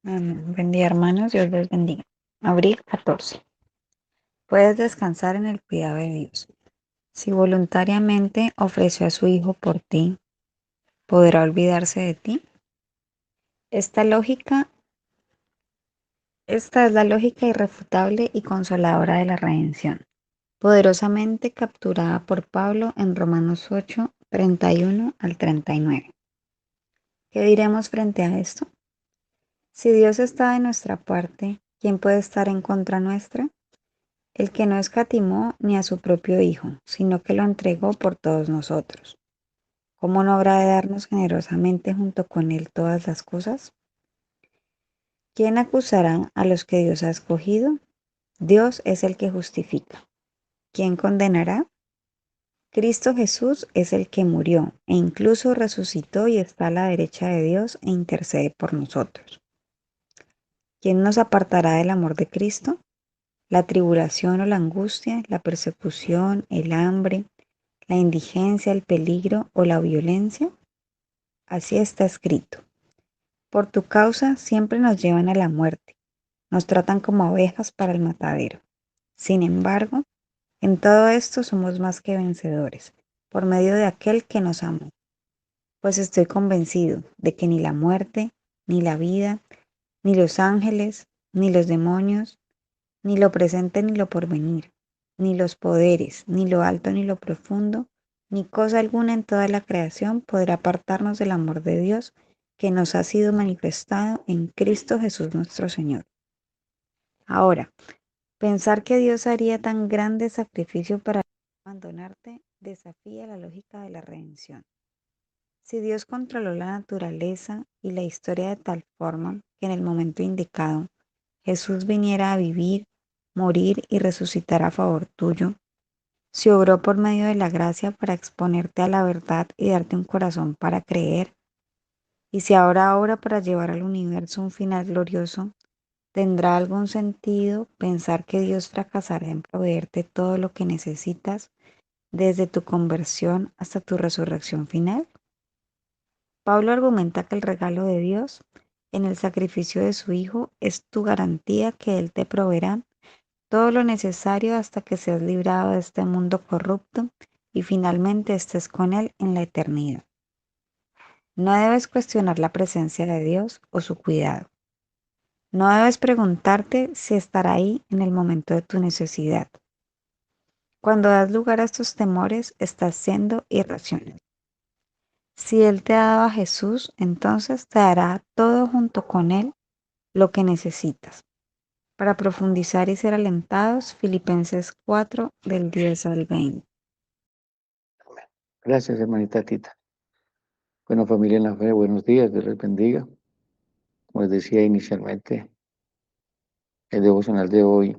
Amén. Buen día, hermanos. Dios les bendiga. Abril 14. Puedes descansar en el cuidado de Dios. Si voluntariamente ofreció a su Hijo por ti, ¿podrá olvidarse de ti? Esta lógica, esta es la lógica irrefutable y consoladora de la redención, poderosamente capturada por Pablo en Romanos 8, 31 al 39. ¿Qué diremos frente a esto? Si Dios está de nuestra parte, ¿quién puede estar en contra nuestra? El que no escatimó ni a su propio Hijo, sino que lo entregó por todos nosotros. ¿Cómo no habrá de darnos generosamente junto con Él todas las cosas? ¿Quién acusará a los que Dios ha escogido? Dios es el que justifica. ¿Quién condenará? Cristo Jesús es el que murió e incluso resucitó y está a la derecha de Dios e intercede por nosotros. ¿Quién nos apartará del amor de Cristo? ¿La tribulación o la angustia, la persecución, el hambre, la indigencia, el peligro o la violencia? Así está escrito. Por tu causa siempre nos llevan a la muerte, nos tratan como ovejas para el matadero. Sin embargo, en todo esto somos más que vencedores, por medio de aquel que nos amó. Pues estoy convencido de que ni la muerte, ni la vida, ni los ángeles, ni los demonios, ni lo presente ni lo porvenir, ni los poderes, ni lo alto ni lo profundo, ni cosa alguna en toda la creación podrá apartarnos del amor de Dios que nos ha sido manifestado en Cristo Jesús nuestro Señor. Ahora, pensar que Dios haría tan grande sacrificio para abandonarte desafía la lógica de la redención. Si Dios controló la naturaleza y la historia de tal forma que en el momento indicado Jesús viniera a vivir, morir y resucitar a favor tuyo, si obró por medio de la gracia para exponerte a la verdad y darte un corazón para creer, y si ahora obra para llevar al universo un final glorioso, ¿tendrá algún sentido pensar que Dios fracasará en proveerte todo lo que necesitas desde tu conversión hasta tu resurrección final? Pablo argumenta que el regalo de Dios en el sacrificio de su Hijo es tu garantía que Él te proveerá todo lo necesario hasta que seas librado de este mundo corrupto y finalmente estés con Él en la eternidad. No debes cuestionar la presencia de Dios o su cuidado. No debes preguntarte si estará ahí en el momento de tu necesidad. Cuando das lugar a estos temores, estás siendo irracional. Si Él te ha dado a Jesús, entonces te dará todo junto con Él lo que necesitas. Para profundizar y ser alentados, Filipenses 4 del 10 al 20. Gracias, hermanita Tita. Bueno, familia en la fe, buenos días, Dios les bendiga. Como les decía inicialmente, el devocional de hoy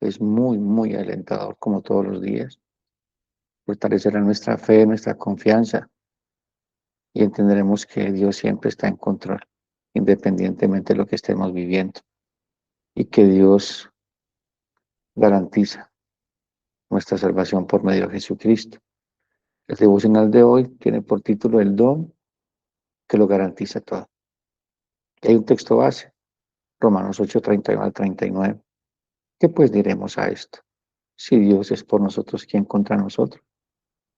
es muy, muy alentador, como todos los días. Fortalecerá nuestra fe, nuestra confianza y entenderemos que Dios siempre está en control, independientemente de lo que estemos viviendo, y que Dios garantiza nuestra salvación por medio de Jesucristo. El devocional de hoy tiene por título El don que lo garantiza todo. Y hay un texto base, Romanos 8, 31 al 39. ¿Qué pues diremos a esto? Si Dios es por nosotros, ¿quién contra nosotros?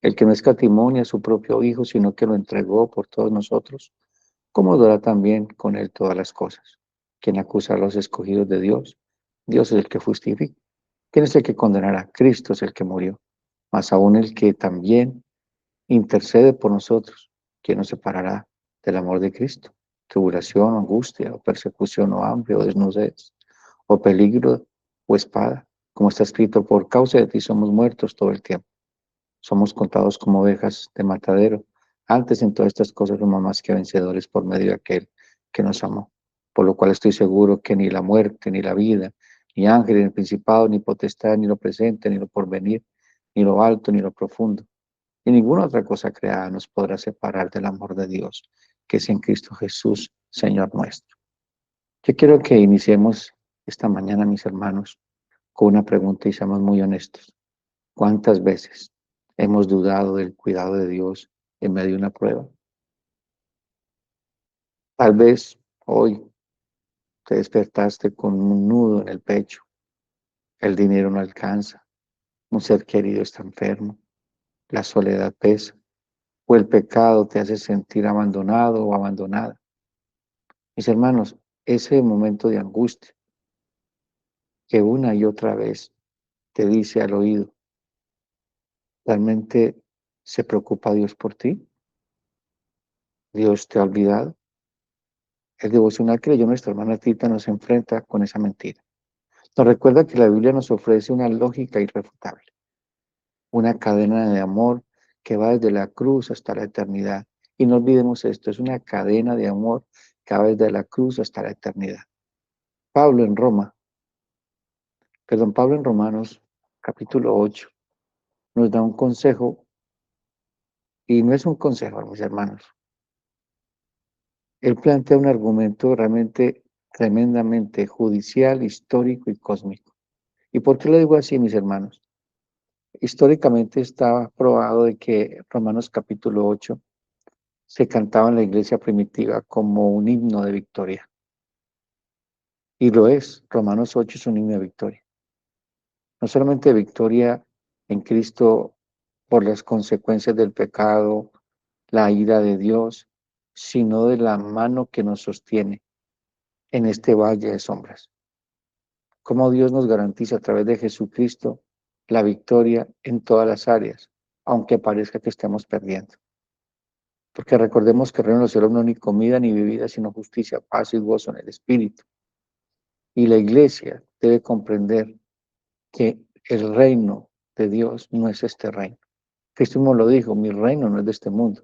El que no escatimó ni a su propio Hijo, sino que lo entregó por todos nosotros, ¿cómo dará también con él todas las cosas? ¿Quién acusa a los escogidos de Dios? Dios es el que justifica. ¿Quién es el que condenará? Cristo es el que murió, más aún el que también intercede por nosotros. ¿Quién nos separará del amor de Cristo? Tribulación, o angustia, o persecución, o hambre, o desnudez, o peligro, o espada. Como está escrito, por causa de ti somos muertos todo el tiempo. Somos contados como ovejas de matadero. Antes en todas estas cosas somos más que vencedores por medio de aquel que nos amó. Por lo cual estoy seguro que ni la muerte, ni la vida, ni ángeles, ni principado, ni potestad, ni lo presente, ni lo porvenir, ni lo alto, ni lo profundo, ni ninguna otra cosa creada nos podrá separar del amor de Dios, que es en Cristo Jesús, Señor nuestro. Yo quiero que iniciemos esta mañana, mis hermanos, con una pregunta y seamos muy honestos. ¿Cuántas veces hemos dudado del cuidado de Dios en medio de una prueba? Tal vez hoy te despertaste con un nudo en el pecho, el dinero no alcanza, un ser querido está enfermo, la soledad pesa, o el pecado te hace sentir abandonado o abandonada. Mis hermanos, ese momento de angustia que una y otra vez te dice al oído, ¿realmente se preocupa Dios por ti? ¿Dios te ha olvidado? El devocional que leyó nuestra hermana Tita nos enfrenta con esa mentira. Nos recuerda que la Biblia nos ofrece una lógica irrefutable, una cadena de amor que va desde la cruz hasta la eternidad. Y no olvidemos esto, es una cadena de amor que va desde la cruz hasta la eternidad. Pablo en Roma, Pablo en Romanos capítulo 8 nos da un consejo, y no es un consejo, mis hermanos. Él plantea un argumento realmente tremendamente judicial, histórico y cósmico. ¿Y por qué lo digo así, mis hermanos? Históricamente está probado de que Romanos capítulo 8 se cantaba en la iglesia primitiva como un himno de victoria. Y lo es, Romanos 8 es un himno de victoria. No solamente de victoria en Cristo por las consecuencias del pecado, la ira de Dios, sino de la mano que nos sostiene en este valle de sombras. Cómo Dios nos garantiza a través de Jesucristo la victoria en todas las áreas, aunque parezca que estemos perdiendo. Porque recordemos que el reino de los cielos no es ni comida ni bebida, sino justicia, paz y gozo en el Espíritu. Y la iglesia debe comprender que el reino de Dios no es este reino. Cristo mismo lo dijo, mi reino no es de este mundo.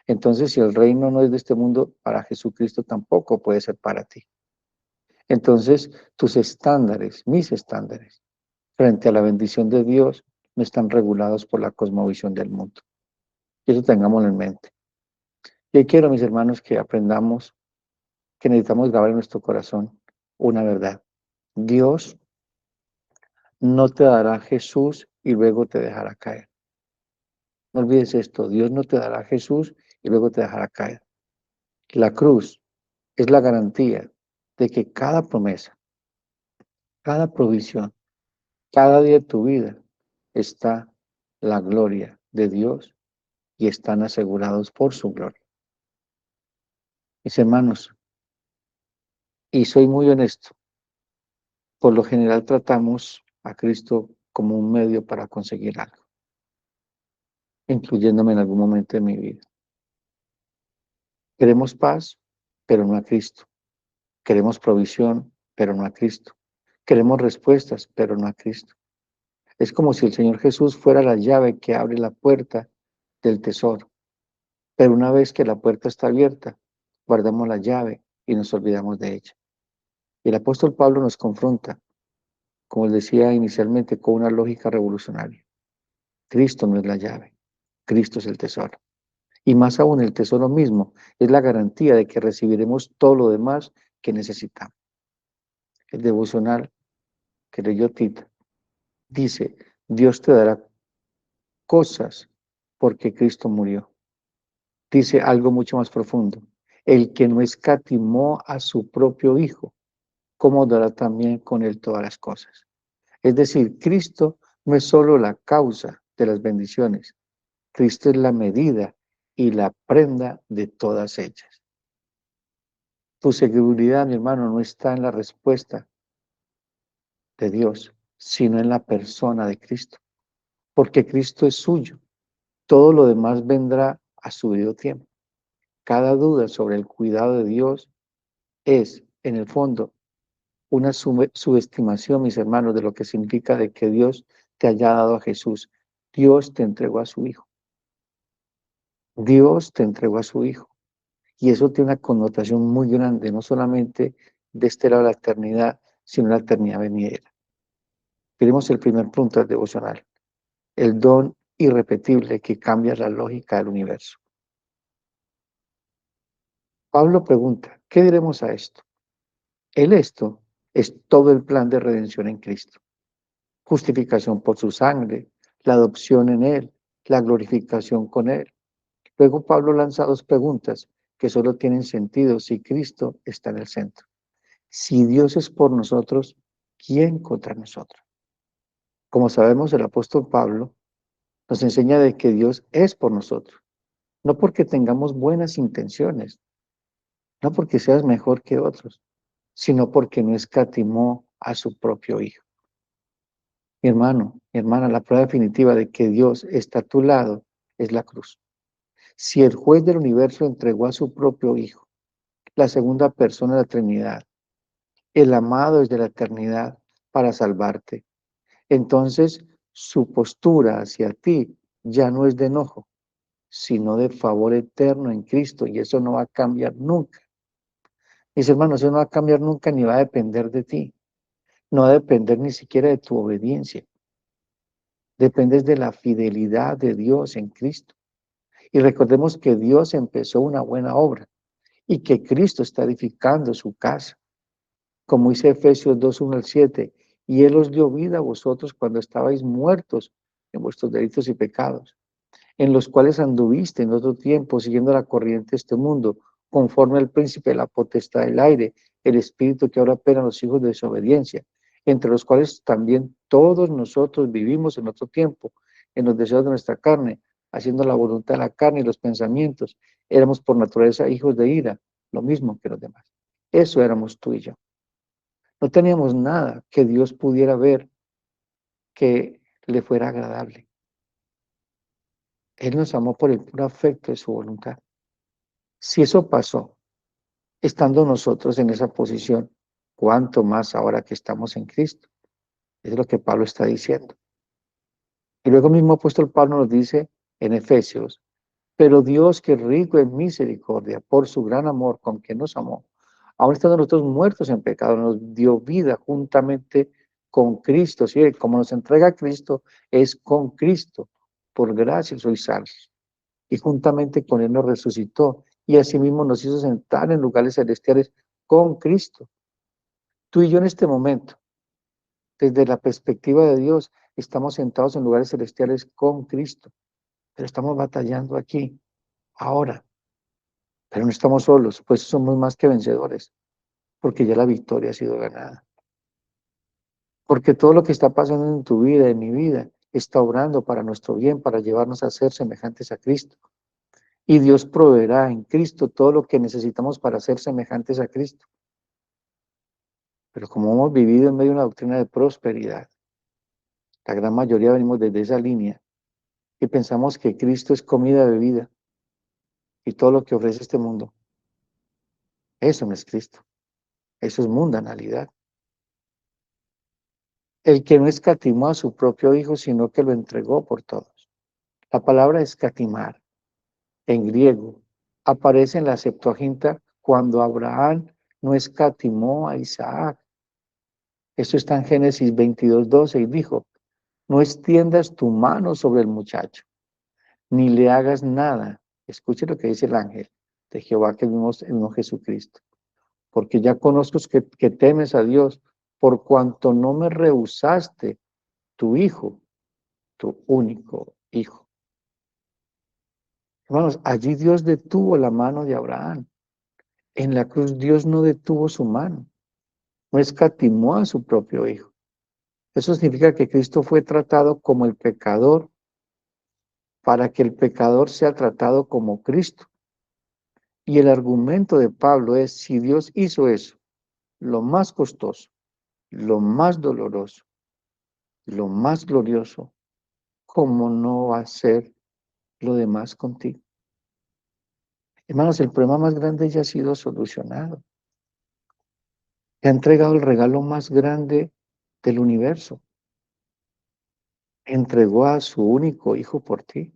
Entonces, si el reino no es de este mundo, para Jesucristo tampoco puede ser para ti. Entonces, tus estándares, mis estándares, frente a la bendición de Dios, no están regulados por la cosmovisión del mundo. Y eso tengámoslo en mente. Y hoy quiero, mis hermanos, que aprendamos que necesitamos grabar en nuestro corazón una verdad. Dios no te dará Jesús y luego te dejará caer. No olvides esto, Dios no te dará Jesús y luego te dejará caer. La cruz es la garantía de que cada promesa, cada provisión, cada día de tu vida está la gloria de Dios y están asegurados por su gloria. Mis hermanos, y soy muy honesto, por lo general tratamos a Cristo como un medio para conseguir algo, incluyéndome en algún momento de mi vida. Queremos paz, pero no a Cristo. Queremos provisión, pero no a Cristo. Queremos respuestas, pero no a Cristo. Es como si el Señor Jesús fuera la llave que abre la puerta del tesoro. Pero una vez que la puerta está abierta, guardamos la llave y nos olvidamos de ella. Y el apóstol Pablo nos confronta, como les decía inicialmente, con una lógica revolucionaria. Cristo no es la llave, Cristo es el tesoro. Y más aún, el tesoro mismo es la garantía de que recibiremos todo lo demás que necesitamos. El devocional que leyó Tita dice, Dios te dará cosas porque Cristo murió. Dice algo mucho más profundo, el que no escatimó a su propio Hijo, ¿cómo dará también con él todas las cosas? Es decir, Cristo no es solo la causa de las bendiciones, Cristo es la medida y la prenda de todas ellas. Tu seguridad, mi hermano, no está en la respuesta de Dios, sino en la persona de Cristo, porque Cristo es suyo. Todo lo demás vendrá a su debido tiempo. Cada duda sobre el cuidado de Dios es, en el fondo, una subestimación, mis hermanos, de lo que significa de que Dios te haya dado a Jesús. Dios te entregó a su Hijo. Dios te entregó a su Hijo. Y eso tiene una connotación muy grande, no solamente de este lado de la eternidad, sino la eternidad venidera. Tenemos el primer punto del devocional, el don irrepetible que cambia la lógica del universo. Pablo pregunta, ¿qué diremos a esto? El esto es todo el plan de redención en Cristo. Justificación por su sangre, la adopción en Él, la glorificación con Él. Luego Pablo lanza dos preguntas que solo tienen sentido si Cristo está en el centro. Si Dios es por nosotros, ¿quién contra nosotros? Como sabemos, el apóstol Pablo nos enseña de que Dios es por nosotros, no porque tengamos buenas intenciones, no porque seas mejor que otros, sino porque no escatimó a su propio Hijo. Mi hermano, mi hermana, la prueba definitiva de que Dios está a tu lado es la cruz. Si el juez del universo entregó a su propio Hijo, la segunda persona de la Trinidad, el amado desde la eternidad para salvarte, entonces su postura hacia ti ya no es de enojo, sino de favor eterno en Cristo, y eso no va a cambiar nunca. Mis hermanos, eso no va a cambiar nunca ni va a depender de ti, no va a depender ni siquiera de tu obediencia, dependes de la fidelidad de Dios en Cristo. Y recordemos que Dios empezó una buena obra y que Cristo está edificando su casa, como dice Efesios 2:1 al 7, y Él os dio vida a vosotros cuando estabais muertos en vuestros delitos y pecados, en los cuales anduviste en otro tiempo siguiendo la corriente de este mundo, conforme al príncipe de la potestad del aire, el espíritu que ahora opera en los hijos de desobediencia, entre los cuales también todos nosotros vivimos en otro tiempo, en los deseos de nuestra carne, haciendo la voluntad de la carne y los pensamientos. Éramos por naturaleza hijos de ira, lo mismo que los demás. Eso éramos tú y yo. No teníamos nada que Dios pudiera ver que le fuera agradable. Él nos amó por el puro afecto de su voluntad. Si eso pasó, estando nosotros en esa posición, ¿cuánto más ahora que estamos en Cristo? Es lo que Pablo está diciendo. Y luego mismo apóstol Pablo nos dice en Efesios, pero Dios que es rico en misericordia, por su gran amor con que nos amó, aun estando nosotros muertos en pecado, nos dio vida juntamente con Cristo. ¿Sí? Como nos entrega a Cristo, es con Cristo. Por gracia sois salvos. Y juntamente con Él nos resucitó. Y asimismo nos hizo sentar en lugares celestiales con Cristo. Tú y yo en este momento, desde la perspectiva de Dios, estamos sentados en lugares celestiales con Cristo. Pero estamos batallando aquí, ahora. Pero no estamos solos, pues somos más que vencedores, porque ya la victoria ha sido ganada. Porque todo lo que está pasando en tu vida, en mi vida, está obrando para nuestro bien, para llevarnos a ser semejantes a Cristo. Y Dios proveerá en Cristo todo lo que necesitamos para ser semejantes a Cristo. Pero como hemos vivido en medio de una doctrina de prosperidad, la gran mayoría venimos desde esa línea y pensamos que Cristo es comida, bebida y todo lo que ofrece este mundo. Eso no es Cristo, eso es mundanalidad. El que no escatimó a su propio Hijo, sino que lo entregó por todos. La palabra escatimar, en griego, aparece en la Septuaginta cuando Abraham no escatimó a Isaac. Esto está en Génesis 22:12 y dijo, no extiendas tu mano sobre el muchacho, ni le hagas nada. Escuche lo que dice el ángel de Jehová, que vimos en Jesucristo. Porque ya conozco que temes a Dios, por cuanto no me rehusaste tu hijo, tu único hijo. Hermanos, allí Dios detuvo la mano de Abraham. En la cruz Dios no detuvo su mano, no escatimó a su propio hijo. Eso significa que Cristo fue tratado como el pecador para que el pecador sea tratado como Cristo. Y el argumento de Pablo es, si Dios hizo eso, lo más costoso, lo más doloroso, lo más glorioso, ¿cómo no va a ser lo demás contigo? Hermanos, el problema más grande ya ha sido solucionado. Te ha entregado el regalo más grande del universo. Entregó a su único hijo por ti.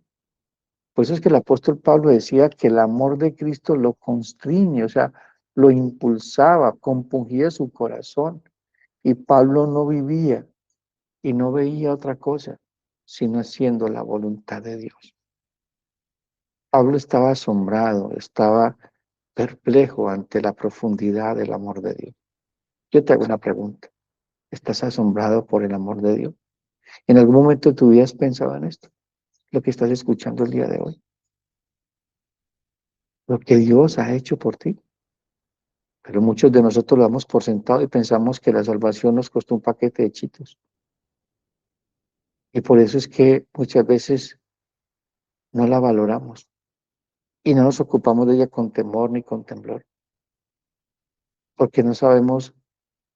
Por eso es que el apóstol Pablo decía que el amor de Cristo lo constriñe, o sea, lo impulsaba, compungía su corazón. Y Pablo no vivía y no veía otra cosa, sino haciendo la voluntad de Dios. Pablo estaba asombrado, estaba perplejo ante la profundidad del amor de Dios. Yo te hago una pregunta. ¿Estás asombrado por el amor de Dios? ¿En algún momento de tu vida has pensado en esto? Lo que estás escuchando el día de hoy. Lo que Dios ha hecho por ti. Pero muchos de nosotros lo damos por sentado y pensamos que la salvación nos costó un paquete de chitos. Y por eso es que muchas veces no la valoramos y no nos ocupamos de ella con temor ni con temblor, porque no sabemos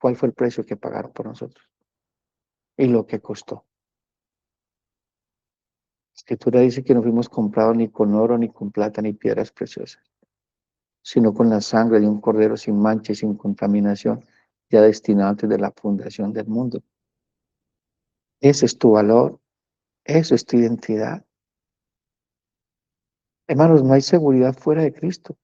cuál fue el precio que pagaron por nosotros y lo que costó. La Escritura dice que no fuimos comprados ni con oro, ni con plata, ni piedras preciosas, sino con la sangre de un cordero sin mancha y sin contaminación, ya destinado antes de la fundación del mundo. Ese es tu valor, eso es tu identidad. Hermanos, no hay seguridad fuera de Cristo.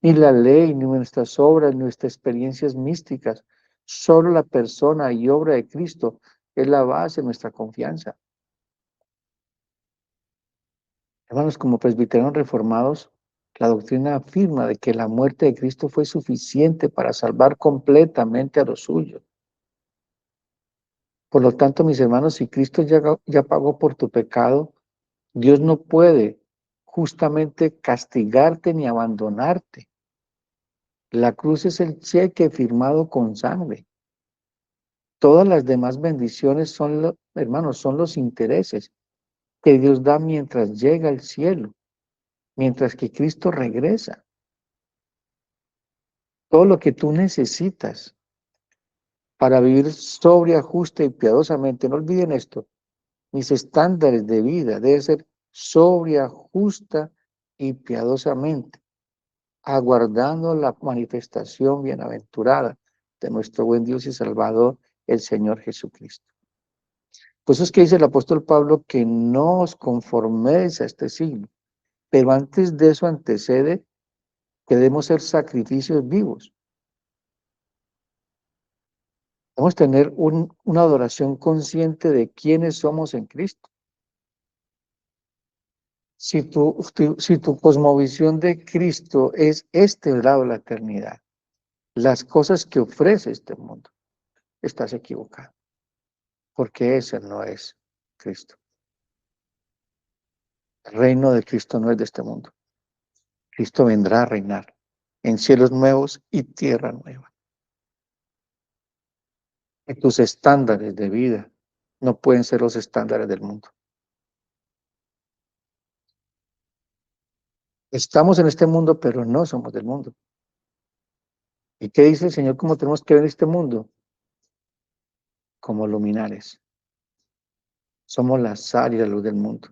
Ni la ley, ni nuestras obras, ni nuestras experiencias místicas. Solo la persona y obra de Cristo es la base de nuestra confianza. Hermanos, como presbiterianos reformados, la doctrina afirma de que la muerte de Cristo fue suficiente para salvar completamente a los suyos. Por lo tanto, mis hermanos, si Cristo ya pagó por tu pecado, Dios no puede justamente castigarte ni abandonarte. La cruz es el cheque firmado con sangre. Todas las demás bendiciones son, hermanos, son los intereses que Dios da mientras llega al cielo, mientras que Cristo regresa. Todo lo que tú necesitas para vivir sobria, justa y piadosamente, no olviden esto, mis estándares de vida deben ser sobria, justa y piadosamente, aguardando la manifestación bienaventurada de nuestro buen Dios y Salvador, el Señor Jesucristo. Por eso es que dice el apóstol Pablo que no os conforméis a este siglo, pero antes de eso antecede que debemos ser sacrificios vivos. Debemos tener una adoración consciente de quiénes somos en Cristo. Si tu cosmovisión de Cristo es este lado de la eternidad, las cosas que ofrece este mundo, estás equivocado, porque ese no es Cristo. El reino de Cristo no es de este mundo. Cristo vendrá a reinar en cielos nuevos y tierra nueva. Y tus estándares de vida no pueden ser los estándares del mundo. Estamos en este mundo, pero no somos del mundo. ¿Y qué dice el Señor? ¿Cómo tenemos que ver este mundo? Como luminares. Somos la sal y la luz del mundo.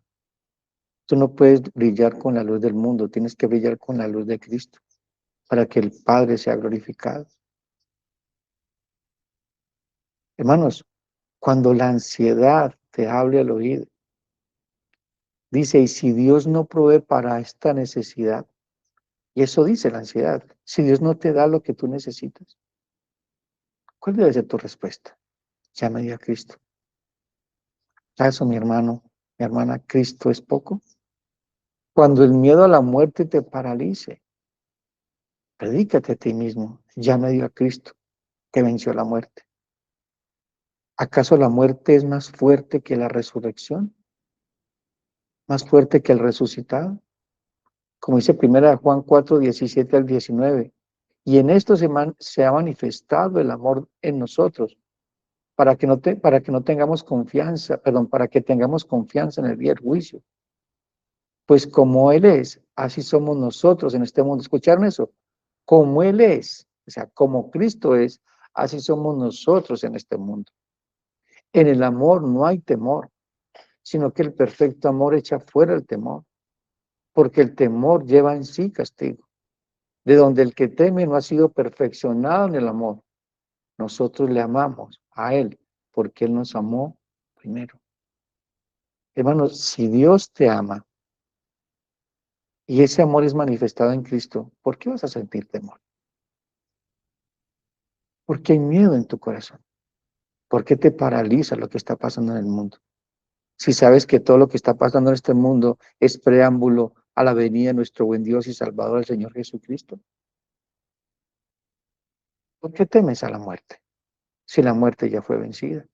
Tú no puedes brillar con la luz del mundo, tienes que brillar con la luz de Cristo para que el Padre sea glorificado. Hermanos, cuando la ansiedad te hable al oído, dice, y si Dios no provee para esta necesidad, y eso dice la ansiedad, si Dios no te da lo que tú necesitas, ¿cuál debe ser tu respuesta? Llame a Cristo. ¿Acaso, mi hermano, mi hermana, Cristo es poco? Cuando el miedo a la muerte te paralice, predícate a ti mismo, llame a Cristo, que venció la muerte. ¿Acaso la muerte es más fuerte que la resurrección? ¿Más fuerte que el resucitado? Como dice 1 Juan 4, 17 al 19. Y en esto se ha manifestado el amor en nosotros, para que no tengamos confianza, perdón, para que tengamos confianza en el día del juicio. Pues como Él es, así somos nosotros en este mundo. ¿Escucharon eso? Como Él es, o sea, como Cristo es, así somos nosotros en este mundo. En el amor no hay temor, sino que el perfecto amor echa fuera el temor, porque el temor lleva en sí castigo, de donde el que teme no ha sido perfeccionado en el amor. Nosotros le amamos a Él, porque Él nos amó primero. Hermanos, si Dios te ama y ese amor es manifestado en Cristo, ¿por qué vas a sentir temor? Porque hay miedo en tu corazón. ¿Por qué te paraliza lo que está pasando en el mundo? Si sabes que todo lo que está pasando en este mundo es preámbulo a la venida de nuestro buen Dios y Salvador, el Señor Jesucristo. ¿Por qué temes a la muerte? Si la muerte ya fue vencida.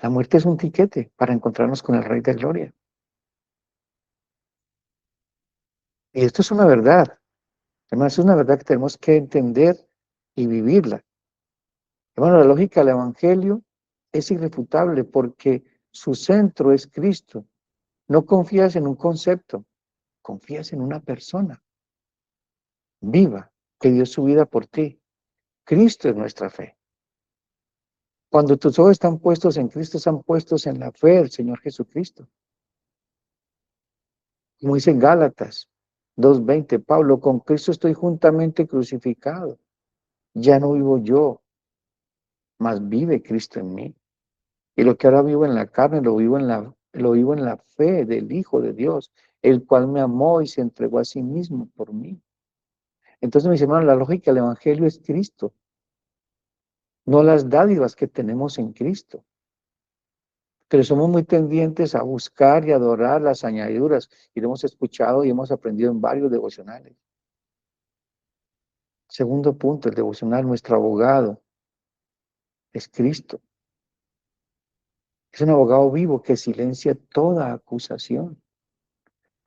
La muerte es un tiquete para encontrarnos con el Rey de Gloria. Y esto es una verdad. Además, es una verdad que tenemos que entender y vivirla. Hermano, la lógica del Evangelio es irrefutable porque su centro es Cristo. No confías en un concepto, confías en una persona viva que dio su vida por ti. Cristo es nuestra fe. Cuando tus ojos están puestos en Cristo, están puestos en la fe del Señor Jesucristo. Como dice en Gálatas 2:20, Pablo, con Cristo estoy juntamente crucificado. Ya no vivo yo, mas vive Cristo en mí. Y lo que ahora vivo en la carne, lo vivo en la fe del Hijo de Dios, el cual me amó y se entregó a sí mismo por mí. Entonces, mis hermanos, la lógica del Evangelio es Cristo, no las dádivas que tenemos en Cristo. Pero somos muy tendientes a buscar y adorar las añadiduras, y lo hemos escuchado y hemos aprendido en varios devocionales. Segundo punto, el devocional, nuestro abogado es Cristo. Es un abogado vivo que silencia toda acusación.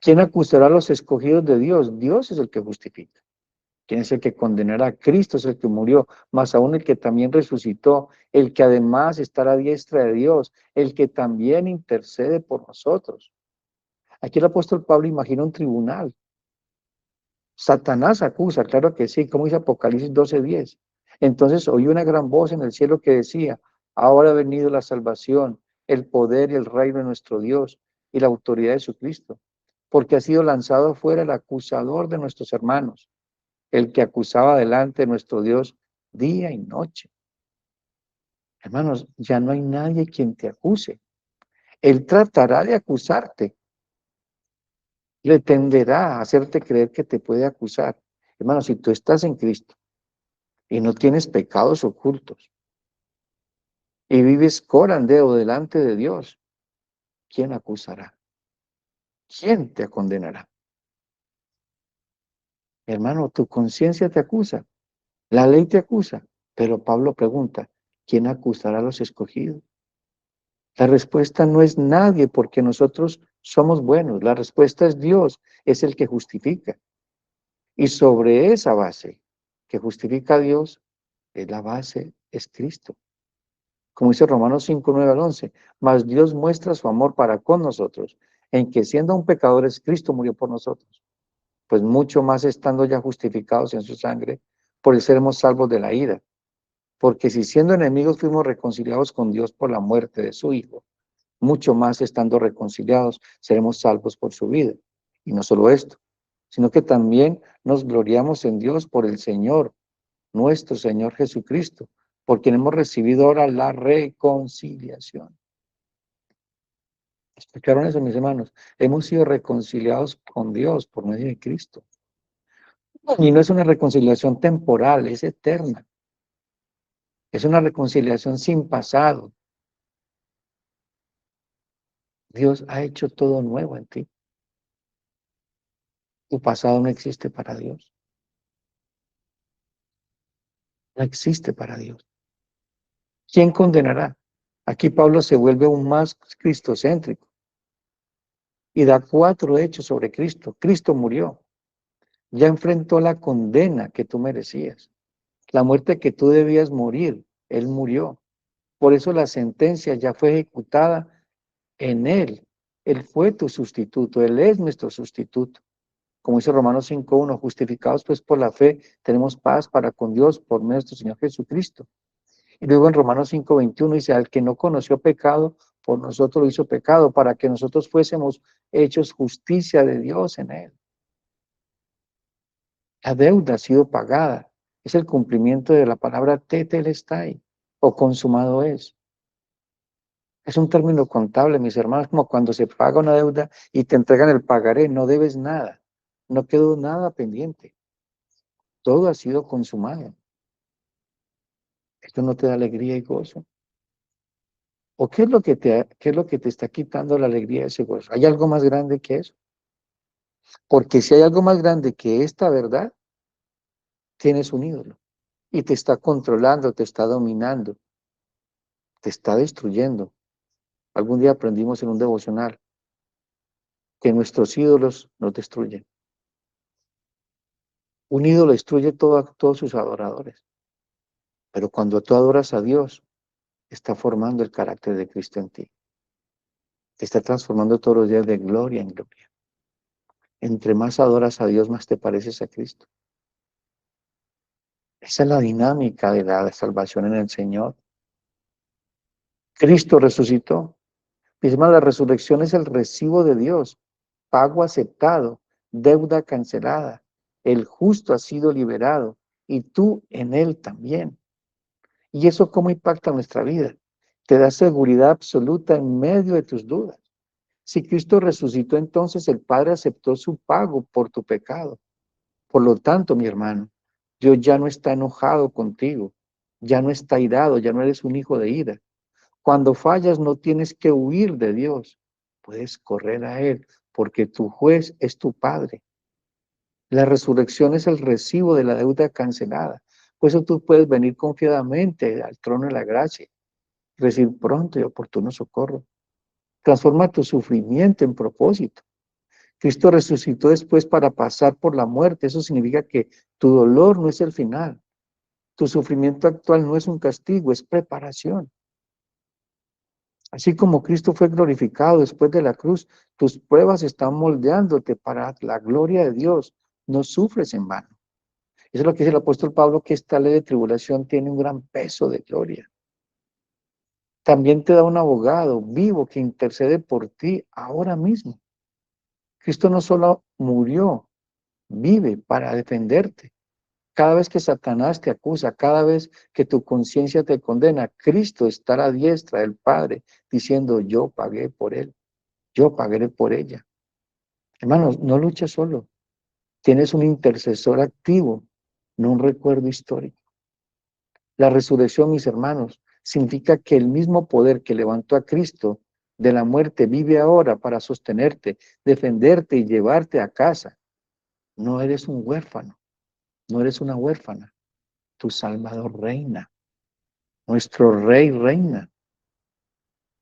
¿Quién acusará a los escogidos de Dios? Dios es el que justifica. ¿Quién es el que condenará? Cristo es el que murió, más aún el que también resucitó, el que además está a la diestra de Dios, el que también intercede por nosotros. Aquí el apóstol Pablo imagina un tribunal. Satanás acusa, claro que sí, como dice Apocalipsis 12:10. Entonces oí una gran voz en el cielo que decía, ahora ha venido la salvación, el poder y el reino de nuestro Dios y la autoridad de su Cristo, porque ha sido lanzado fuera el acusador de nuestros hermanos, el que acusaba delante de nuestro Dios día y noche. Hermanos, ya no hay nadie quien te acuse. Él tratará de acusarte, le tenderá a hacerte creer que te puede acusar. Hermanos, si tú estás en Cristo, y no tienes pecados ocultos y vives corandeo delante de Dios, ¿quién acusará? ¿Quién te condenará? Hermano, tu conciencia te acusa, la ley te acusa, pero Pablo pregunta, ¿quién acusará a los escogidos? La respuesta no es nadie porque nosotros somos buenos, la respuesta es Dios, es el que justifica. Y sobre esa base que justifica a Dios, es la base, es Cristo. Como dice Romanos 5:9 al 11, mas Dios muestra su amor para con nosotros, en que siendo aún pecadores, Cristo murió por nosotros, pues mucho más estando ya justificados en su sangre, por el seremos salvos de la ira. Porque si siendo enemigos fuimos reconciliados con Dios por la muerte de su Hijo, mucho más estando reconciliados seremos salvos por su vida. Y no solo esto, sino que también nos gloriamos en Dios por el Señor, nuestro Señor Jesucristo, por quien hemos recibido ahora la reconciliación. ¿Escucharon eso, mis hermanos? Hemos sido reconciliados con Dios por medio de Cristo. Y no es una reconciliación temporal, es eterna. Es una reconciliación sin pasado. Dios ha hecho todo nuevo en ti. Tu pasado no existe para Dios. No existe para Dios. ¿Quién condenará? Aquí Pablo se vuelve aún más cristocéntrico y da 4 hechos sobre Cristo. Cristo murió. Ya enfrentó la condena que tú merecías. La muerte que tú debías morir, Él murió. Por eso la sentencia ya fue ejecutada en Él. Él fue tu sustituto, Él es nuestro sustituto. Como dice Romanos 5:1, justificados pues por la fe, tenemos paz para con Dios por nuestro Señor Jesucristo. Y luego en Romanos 5:21 dice, al que no conoció pecado, por nosotros lo hizo pecado, para que nosotros fuésemos hechos justicia de Dios en Él. La deuda ha sido pagada. Es el cumplimiento de la palabra tetelestai, o consumado es. Es un término contable, mis hermanos, como cuando se paga una deuda y te entregan el pagaré, no debes nada, no quedó nada pendiente, todo ha sido consumado. Esto no te da alegría y gozo. ¿O qué es lo que te está quitando la alegría y ese gozo? ¿Hay algo más grande que eso? Porque si hay algo más grande que esta verdad, tienes un ídolo y te está controlando, te está dominando, te está destruyendo. Algún día aprendimos en un devocional que nuestros ídolos nos destruyen. Un ídolo destruye todos sus adoradores. Pero cuando tú adoras a Dios, está formando el carácter de Cristo en ti. Te está transformando todos los días de gloria en gloria. Entre más adoras a Dios, más te pareces a Cristo. Esa es la dinámica de la salvación en el Señor. Cristo resucitó. Dice, la resurrección es el recibo de Dios, pago aceptado, deuda cancelada. El justo ha sido liberado y tú en él también. ¿Y eso cómo impacta nuestra vida? Te da seguridad absoluta en medio de tus dudas. Si Cristo resucitó, entonces el Padre aceptó su pago por tu pecado. Por lo tanto, mi hermano, Dios ya no está enojado contigo, ya no está irado, ya no eres un hijo de ira. Cuando fallas no tienes que huir de Dios, puedes correr a Él, porque tu juez es tu Padre. La resurrección es el recibo de la deuda cancelada. Por eso tú puedes venir confiadamente al trono de la gracia, recibir pronto y oportuno socorro. Transforma tu sufrimiento en propósito. Cristo resucitó después para pasar por la muerte. Eso significa que tu dolor no es el final. Tu sufrimiento actual no es un castigo, es preparación. Así como Cristo fue glorificado después de la cruz, tus pruebas están moldeándote para la gloria de Dios. No sufres en vano. Eso es lo que dice el apóstol Pablo, que esta ley de tribulación tiene un gran peso de gloria. También te da un abogado vivo que intercede por ti ahora mismo. Cristo no solo murió, vive para defenderte. Cada vez que Satanás te acusa, cada vez que tu conciencia te condena, Cristo está a la diestra del Padre diciendo, yo pagué por él, yo pagaré por ella. Hermanos, no luches solo. Tienes un intercesor activo, no un recuerdo histórico. La resurrección, mis hermanos, significa que el mismo poder que levantó a Cristo de la muerte vive ahora para sostenerte, defenderte y llevarte a casa. No eres un huérfano, no eres una huérfana. Tu Salvador reina, nuestro Rey reina.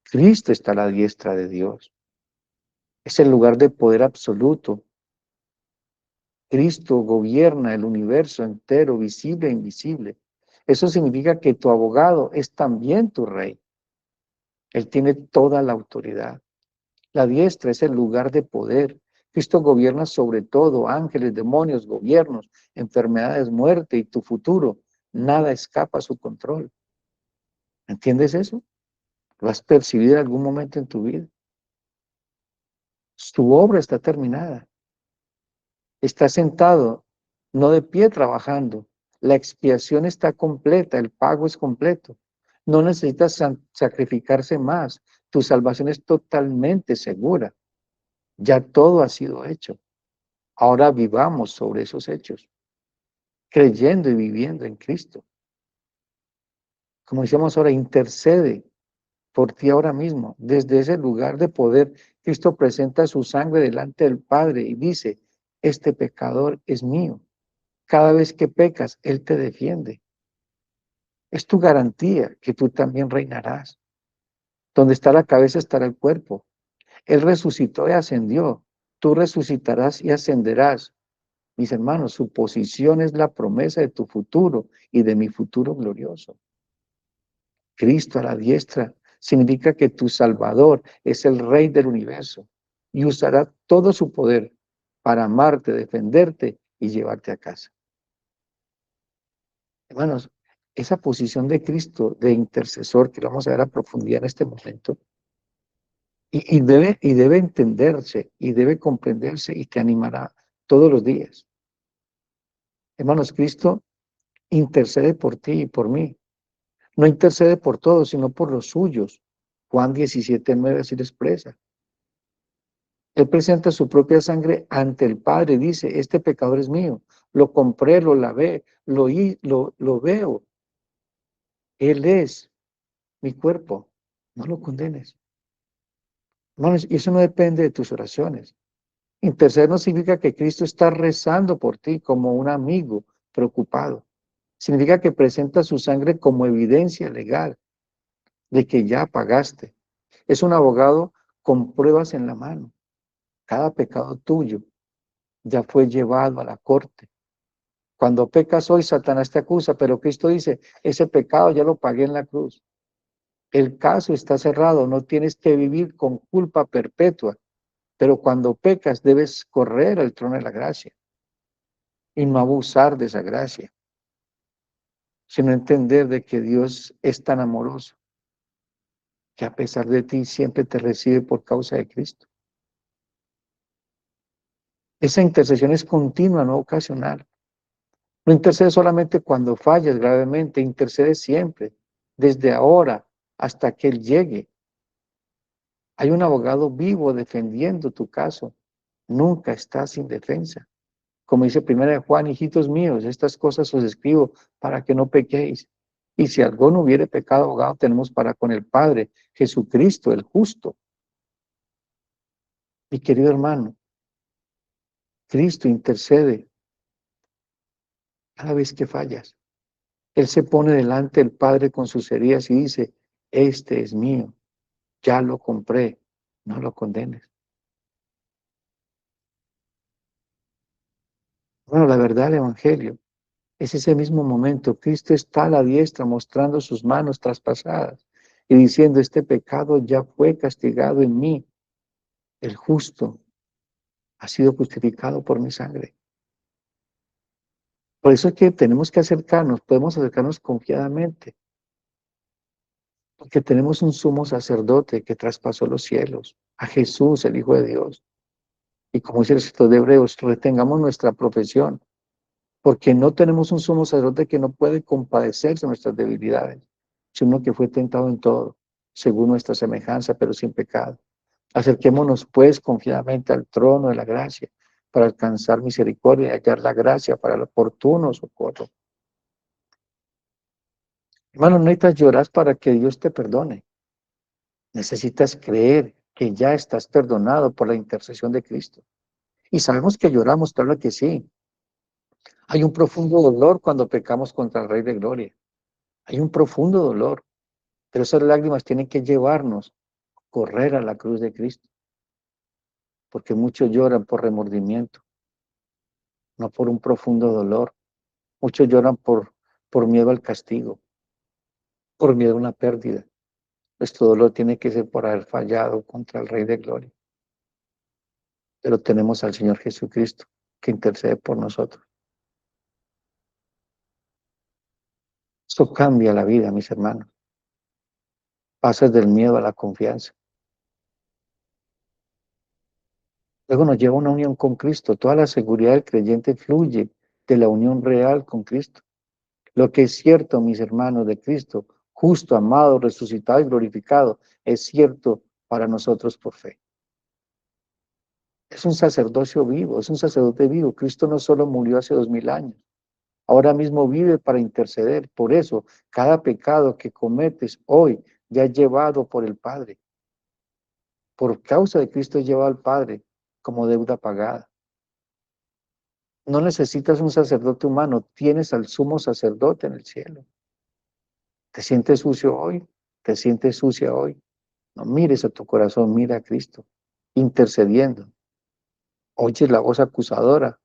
Cristo está a la diestra de Dios. Es el lugar de poder absoluto. Cristo gobierna el universo entero, visible e invisible. Eso significa que tu abogado es también tu rey. Él tiene toda la autoridad. La diestra es el lugar de poder. Cristo gobierna sobre todo, ángeles, demonios, gobiernos, enfermedades, muerte y tu futuro. Nada escapa a su control. ¿Entiendes eso? ¿Lo has percibido en algún momento en tu vida? Su obra está terminada. Está sentado, no de pie trabajando. La expiación está completa, el pago es completo. No necesitas sacrificarse más. Tu salvación es totalmente segura. Ya todo ha sido hecho. Ahora vivamos sobre esos hechos, creyendo y viviendo en Cristo. Como decíamos ahora, intercede por ti ahora mismo. Desde ese lugar de poder, Cristo presenta su sangre delante del Padre y dice, este pecador es mío. Cada vez que pecas, Él te defiende. Es tu garantía que tú también reinarás. Donde está la cabeza estará el cuerpo. Él resucitó y ascendió. Tú resucitarás y ascenderás. Mis hermanos, su posición es la promesa de tu futuro y de mi futuro glorioso. Cristo a la diestra significa que tu Salvador es el Rey del universo y usará todo su poder para amarte, defenderte y llevarte a casa. Hermanos, esa posición de Cristo, de intercesor, que lo vamos a ver a profundidad en este momento, y debe entenderse y debe comprenderse y te animará todos los días. Hermanos, Cristo intercede por ti y por mí. No intercede por todos, sino por los suyos. Juan 17:9 así lo expresa. Él presenta su propia sangre ante el Padre, dice, este pecador es mío. Lo compré, lo lavé, lo veo. Él es mi cuerpo. No lo condenes. Hermanos, y eso no depende de tus oraciones. Interceder no significa que Cristo está rezando por ti como un amigo preocupado. Significa que presenta su sangre como evidencia legal de que ya pagaste. Es un abogado con pruebas en la mano. Cada pecado tuyo ya fue llevado a la corte. Cuando pecas hoy, Satanás te acusa, pero Cristo dice, ese pecado ya lo pagué en la cruz. El caso está cerrado, no tienes que vivir con culpa perpetua, pero cuando pecas debes correr al trono de la gracia y no abusar de esa gracia, sino entender de que Dios es tan amoroso que a pesar de ti siempre te recibe por causa de Cristo. Esa intercesión es continua, no ocasional. No intercede solamente cuando fallas gravemente, intercede siempre, desde ahora hasta que Él llegue. Hay un abogado vivo defendiendo tu caso. Nunca estás sin defensa. Como dice primera de Juan, hijitos míos, estas cosas os escribo para que no pequéis. Y si alguno hubiere pecado, abogado tenemos para con el Padre, Jesucristo, el justo. Mi querido hermano, Cristo intercede cada vez que fallas. Él se pone delante del Padre con sus heridas y dice, este es mío, ya lo compré, no lo condenes. Bueno, la verdad del Evangelio es ese mismo momento. Cristo está a la diestra mostrando sus manos traspasadas y diciendo, este pecado ya fue castigado en mí. El justo ha sido justificado por mi sangre. Por eso es que tenemos que acercarnos, podemos acercarnos confiadamente, porque tenemos un sumo sacerdote que traspasó los cielos, a Jesús, el Hijo de Dios. Y como dice el escritor de Hebreos, retengamos nuestra profesión, porque no tenemos un sumo sacerdote que no puede compadecerse de nuestras debilidades, sino que fue tentado en todo, según nuestra semejanza, pero sin pecado. Acerquémonos pues confiadamente al trono de la gracia para alcanzar misericordia y hallar la gracia para el oportuno socorro. Hermano, no necesitas llorar para que Dios te perdone. Necesitas creer que ya estás perdonado por la intercesión de Cristo. Y sabemos que lloramos, claro que sí. Hay un profundo dolor cuando pecamos contra el Rey de Gloria. Hay un profundo dolor, pero esas lágrimas tienen que llevarnos a correr a la cruz de Cristo, porque muchos lloran por remordimiento, no por un profundo dolor. Muchos lloran por miedo al castigo, por miedo a una pérdida. Nuestro dolor tiene que ser por haber fallado contra el Rey de Gloria. Pero tenemos al Señor Jesucristo que intercede por nosotros. Esto cambia la vida, mis hermanos. Pasas del miedo a la confianza. Luego nos lleva a una unión con Cristo. Toda la seguridad del creyente fluye de la unión real con Cristo. Lo que es cierto, mis hermanos de Cristo, justo, amado, resucitado y glorificado, es cierto para nosotros por fe. Es un sacerdocio vivo, es un sacerdote vivo. Cristo no solo murió hace 2000 años, ahora mismo vive para interceder. Por eso, cada pecado que cometes hoy ya es llevado por el Padre. Por causa de Cristo es llevado al Padre como deuda pagada. No necesitas un sacerdote humano, tienes al sumo sacerdote en el cielo. ¿Te sientes sucio hoy? ¿Te sientes sucia hoy? No mires a tu corazón, mira a Cristo, intercediendo. Oyes la voz acusadora.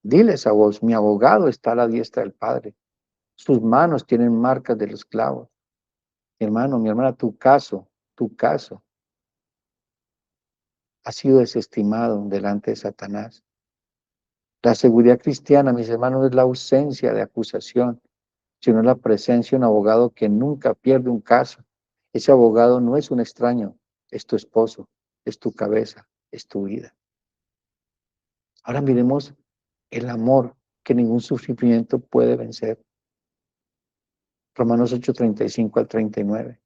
Dile esa voz, mi abogado está a la diestra del Padre. Sus manos tienen marcas de los clavos. Mi hermano, mi hermana, tu caso ha sido desestimado delante de Satanás. La seguridad cristiana, mis hermanos, es la ausencia de acusación, sino la presencia de un abogado que nunca pierde un caso. Ese abogado no es un extraño, es tu esposo, es tu cabeza, es tu vida. Ahora miremos el amor que ningún sufrimiento puede vencer. Romanos 8:35 al 39.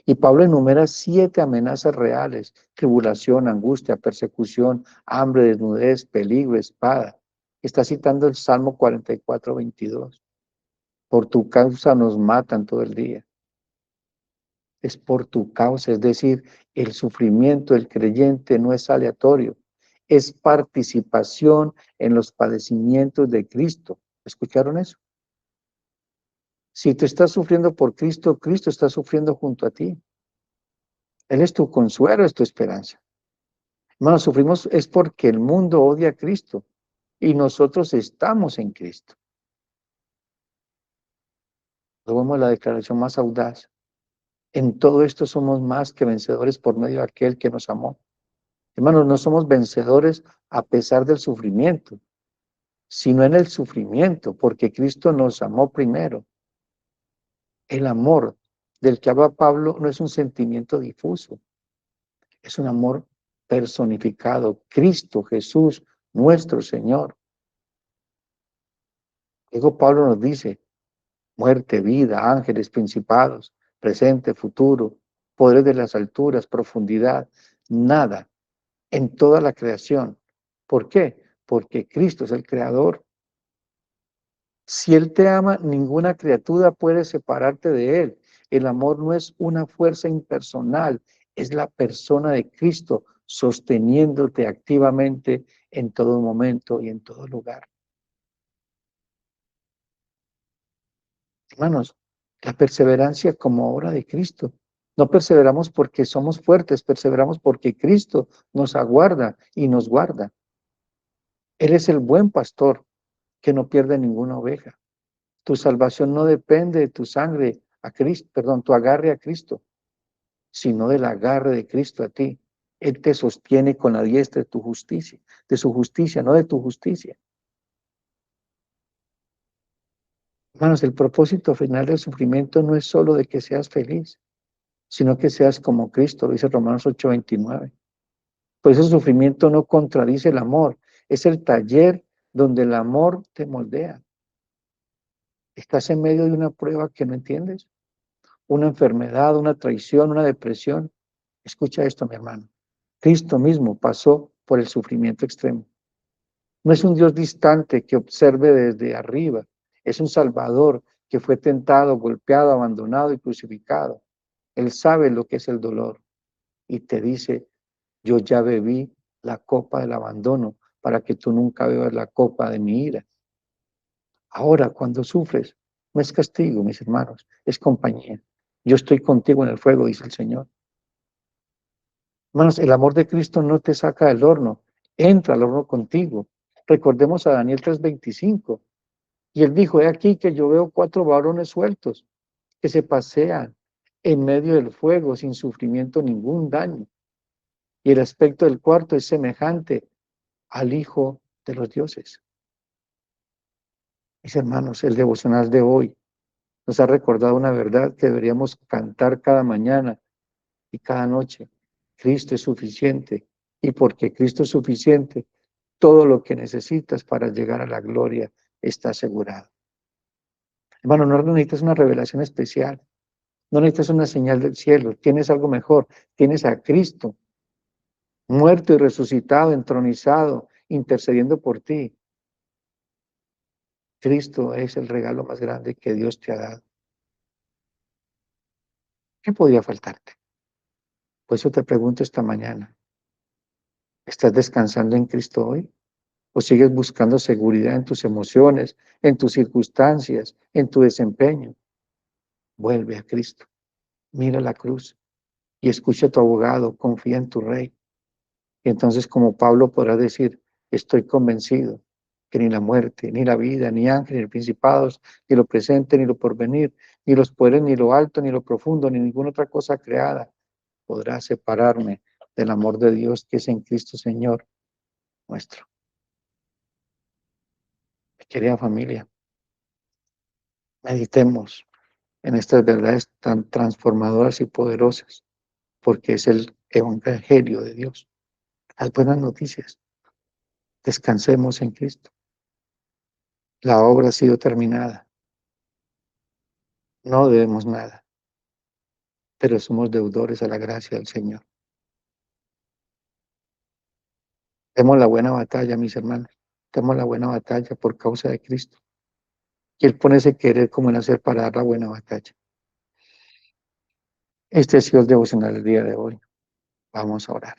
Y Pablo enumera 7 amenazas reales: tribulación, angustia, persecución, hambre, desnudez, peligro, espada. Está citando el Salmo 44:22. Por tu causa nos matan todo el día. Es por tu causa, es decir, el sufrimiento del creyente no es aleatorio, es participación en los padecimientos de Cristo. ¿Escucharon eso? Si tú estás sufriendo por Cristo, Cristo está sufriendo junto a ti. Él es tu consuelo, es tu esperanza. Hermanos, sufrimos es porque el mundo odia a Cristo y nosotros estamos en Cristo. Tomemos la declaración más audaz. En todo esto somos más que vencedores por medio de aquel que nos amó. Hermanos, no somos vencedores a pesar del sufrimiento, sino en el sufrimiento, porque Cristo nos amó primero. El amor del que habla Pablo no es un sentimiento difuso, es un amor personificado. Cristo Jesús, nuestro Señor. Luego Pablo nos dice, muerte, vida, ángeles, principados, presente, futuro, poderes de las alturas, profundidad, nada en toda la creación. ¿Por qué? Porque Cristo es el creador. Si Él te ama, ninguna criatura puede separarte de Él. El amor no es una fuerza impersonal, es la persona de Cristo sosteniéndote activamente en todo momento y en todo lugar. Hermanos, la perseverancia como obra de Cristo. No perseveramos porque somos fuertes, perseveramos porque Cristo nos aguarda y nos guarda. Él es el buen pastor que no pierde ninguna oveja. Tu salvación no depende de tu sangre a Cristo, perdón, tu agarre a Cristo, sino del agarre de Cristo a ti. Él te sostiene con la diestra de tu justicia, de su justicia, no de tu justicia. Hermanos, el propósito final del sufrimiento no es solo de que seas feliz, sino que seas como Cristo, lo dice Romanos 8:29. Por eso el sufrimiento no contradice el amor, es el taller donde el amor te moldea. Estás en medio de una prueba que no entiendes, una enfermedad, una traición, una depresión. Escucha esto, mi hermano. Cristo mismo pasó por el sufrimiento extremo. No es un Dios distante que observe desde arriba, es un Salvador que fue tentado, golpeado, abandonado y crucificado. Él sabe lo que es el dolor y te dice, yo ya bebí la copa del abandono para que tú nunca bebas la copa de mi ira. Ahora, cuando sufres, no es castigo, mis hermanos, es compañía. Yo estoy contigo en el fuego, dice el Señor. Hermanos, el amor de Cristo no te saca del horno, entra al horno contigo. Recordemos a Daniel 3:25. Y él dijo, he aquí que yo veo 4 varones sueltos que se pasean en medio del fuego sin sufrimiento ningún daño. Y el aspecto del cuarto es semejante al Hijo de los dioses. Mis hermanos, el devocional de hoy nos ha recordado una verdad que deberíamos cantar cada mañana y cada noche. Cristo es suficiente. Y porque Cristo es suficiente, todo lo que necesitas para llegar a la gloria está asegurado. Hermano, no necesitas una revelación especial, no necesitas una señal del cielo, tienes algo mejor, tienes a Cristo, muerto y resucitado, entronizado, intercediendo por ti. Cristo es el regalo más grande que Dios te ha dado. ¿Qué podía faltarte? Por eso te pregunto esta mañana, ¿estás descansando en Cristo hoy? ¿O sigues buscando seguridad en tus emociones, en tus circunstancias, en tu desempeño? Vuelve a Cristo, mira la cruz y escucha a tu abogado, confía en tu Rey. Y entonces, como Pablo podrá decir, estoy convencido que ni la muerte, ni la vida, ni ángeles, ni principados, ni lo presente, ni lo porvenir, ni los poderes, ni lo alto, ni lo profundo, ni ninguna otra cosa creada podrá separarme del amor de Dios que es en Cristo Señor nuestro. Mi querida familia, meditemos en estas verdades tan transformadoras y poderosas, porque es el Evangelio de Dios. Las buenas noticias. Descansemos en Cristo. La obra ha sido terminada. No debemos nada, pero somos deudores a la gracia del Señor. Demos la buena batalla, mis hermanos. Demos la buena batalla por causa de Cristo. Y Él pone ese querer como en hacer para dar la buena batalla. Este ha sido el devocional del día de hoy. Vamos a orar.